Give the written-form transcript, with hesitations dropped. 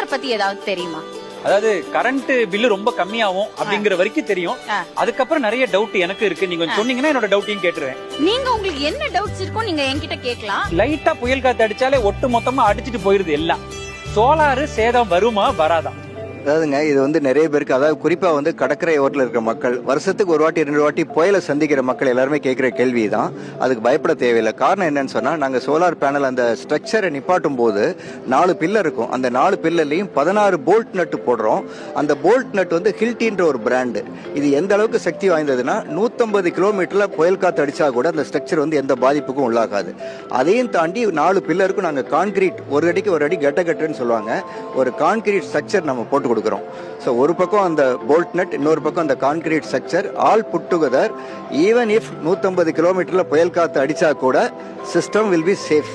Solar பத்தி ஏதாவது தெரியுமா? அதாவது கரண்ட் பில்லு ரொம்ப கம்மியாகும் அப்படிங்கிற வரைக்கும் தெரியும். அதுக்கப்புறம் நிறைய டவுட் எனக்கு இருக்கு. நீங்க சொன்னீங்கன்னா என்னோட டவுட்டையும் கேட்டுருவேன். நீங்க உங்களுக்கு என்ன டவுட்ஸ் இருக்கோ நீங்க என்கிட்ட கேட்கலாம். லைட்டா புயல் காத்து அடிச்சாலே ஒட்டு மொத்தமா அடிச்சிட்டு போயிருது எல்லாம். சோலாரு சேதம் வருமா வராதா? அதாவதுங்க, இது வந்து நிறைய பேருக்கு, அதாவது குறிப்பா வந்து கடற்கரை ஓரத்தில் இருக்கிற மக்கள், வருஷத்துக்கு ஒரு வாட்டி 2 வாட்டி புயலை சந்திக்கிற மக்கள் எல்லாருமே கேட்கிற கேள்வி தான். அதுக்கு பயப்பட தேவையில்லை. காரணம் என்னன்னு சொன்னா, நாங்க சோலார் பேனல் அந்த ஸ்ட்ரக்சரை நிப்பாட்டும் போது 4 பில்லர் இருக்கும். அந்த 4 பில்லர்லையும் 16 போல்ட் நட்டு போடுறோம். அந்த போல்ட் நட் வந்து ஹில்டின்ற ஒரு பிராண்டு. இது எந்த அளவுக்கு சக்தி வாய்ந்ததுன்னா 150 கிலோமீட்டர்ல புயல் காத்து அடிச்சா கூட அந்த ஸ்ட்ரக்சர் வந்து எந்த பாதிப்புக்கும் உள்ளாகாது. அதையும் தாண்டி 4 பில்லருக்கும் நாங்க கான்கிரீட், ஒரு அடிக்கு ஒரு அடி கட்டுன்னு சொல்லுவாங்க, ஒரு கான்கிரீட் ஸ்ட்ரக்சர் நம்ம போட்டு கொடுக்குறோம். ஸோ ஒரு பக்கம் அந்த போல்ட் நட், இன்னொரு பக்கம் அந்த concrete structure, all put together, even if 150 கிலோமீட்டர்ல புயல் காத்து அடிச்சா கூட சிஸ்டம் வில் பி சேஃப்.